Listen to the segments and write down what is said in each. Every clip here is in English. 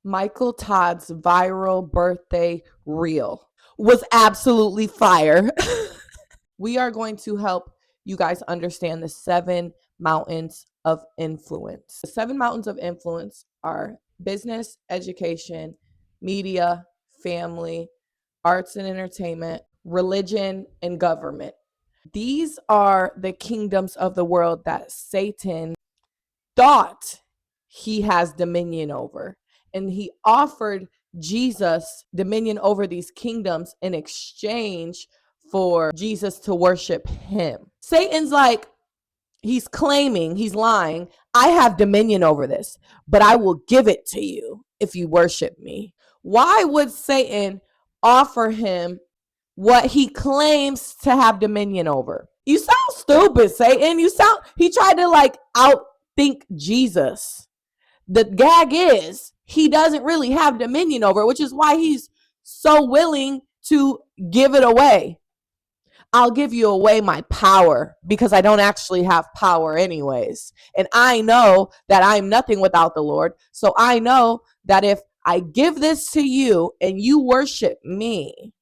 Michael Todd's viral birthday reel was absolutely fire. We are going to help you guys understand the 7 mountains of influence. The 7 mountains of influence are business, education, media, family, arts and entertainment, religion, and government. These are the kingdoms of the world that Satan thought he has dominion over. And he offered Jesus dominion over these kingdoms in exchange for Jesus to worship him. Satan's like, he's claiming, he's lying, I have dominion over this, but I will give it to you if you worship me. Why would Satan offer him what he claims to have dominion over? You sound stupid, Satan. He tried to like outthink Jesus. The gag is he doesn't really have dominion over it, which is why he's so willing to give it away. I'll give you away my power because I don't actually have power anyways. And I know that I'm nothing without the Lord. So I know that if I give this to you and you worship me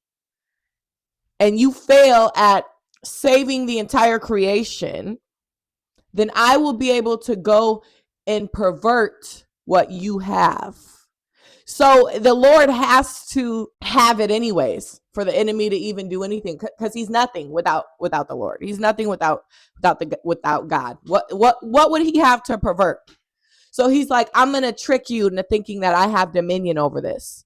and you fail at saving the entire creation, then I will be able to go and pervert what you have. So the Lord has to have it anyways for the enemy to even do anything, because he's nothing without the Lord. He's nothing without God. What would he have to pervert? So he's like, I'm gonna trick you into thinking that I have dominion over this.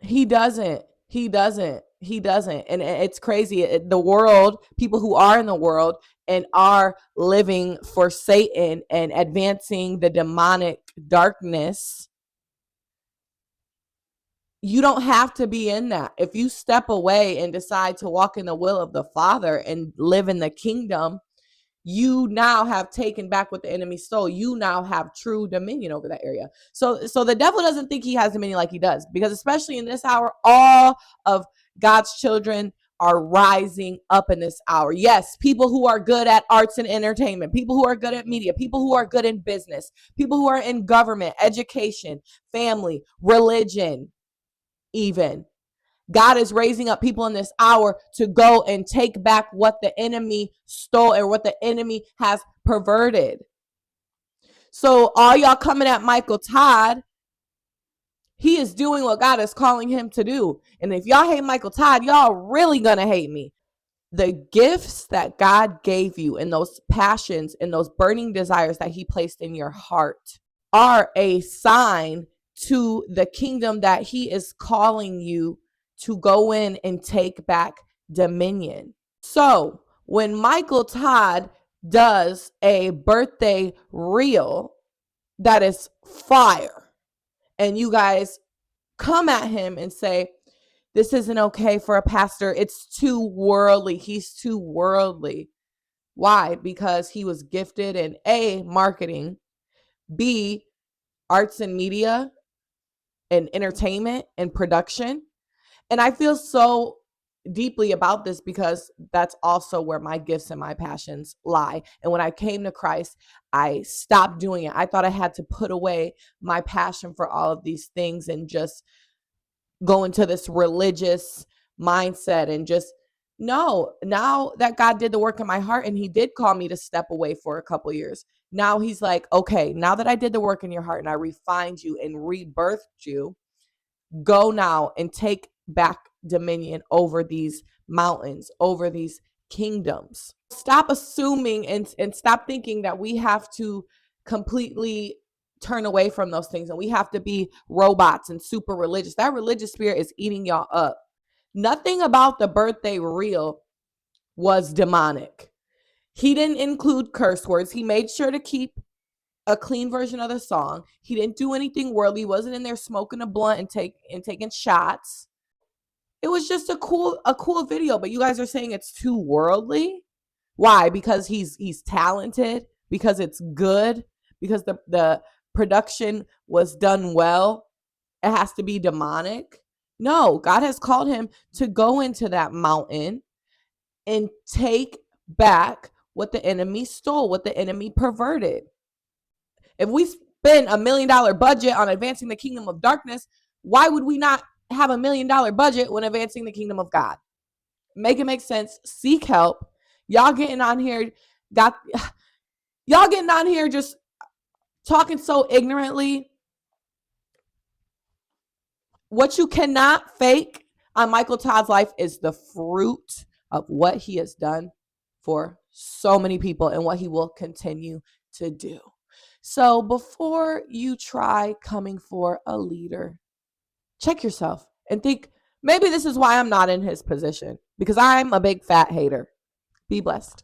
He doesn't. And it's crazy. The world, people who are in the world and are living for Satan and advancing the demonic darkness, you don't have to be in that. If you step away and decide to walk in the will of the Father and live in the kingdom, you now have taken back what the enemy stole. You now have true dominion over that area. So the devil doesn't think he has dominion like he does, because especially in this hour, all of God's children are rising up in this hour. Yes, people who are good at arts and entertainment, people who are good at media, people who are good in business, people who are in government, education, family, religion, even. God is raising up people in this hour to go and take back what the enemy stole and what the enemy has perverted. So all y'all coming at Michael Todd, he is doing what God is calling him to do. And if y'all hate Michael Todd, y'all really gonna hate me. The gifts that God gave you and those passions and those burning desires that he placed in your heart are a sign to the kingdom that he is calling you to go in and take back dominion. So when Michael Todd does a birthday reel that is fire, and you guys come at him and say, this isn't okay for a pastor, it's too worldly, he's too worldly. Why? Because he was gifted in A, marketing, B, arts and media, and entertainment and production. And I feel so deeply about this because that's also where my gifts and my passions lie. And when I came to Christ, I stopped doing it. I thought I had to put away my passion for all of these things and just go into this religious mindset and just no. Now that God did the work in my heart and he did call me to step away for a couple years, now he's like, okay, now that I did the work in your heart and I refined you and rebirthed you, go now and take back dominion over these mountains, over these kingdoms. Stop assuming and stop thinking that we have to completely turn away from those things and we have to be robots and super religious. That religious spirit is eating y'all up. Nothing about the birthday reel was demonic. He didn't include curse words. He made sure to keep a clean version of the song. He didn't do anything worldly. He wasn't in there smoking a blunt and taking shots. It was just a cool video, but you guys are saying it's too worldly. Why? Because he's talented, because it's good, because the production was done well. It has to be demonic. No, God has called him to go into that mountain and take back what the enemy stole, what the enemy perverted. If we spend $1 million budget on advancing the kingdom of darkness, why would we not have $1 million budget when advancing the kingdom of God? Make it make sense. Seek help. Y'all getting on here, just talking so ignorantly. What you cannot fake on Michael Todd's life is the fruit of what he has done for so many people and what he will continue to do. So before you try coming for a leader, check yourself and think, maybe this is why I'm not in his position, because I'm a big fat hater. Be blessed.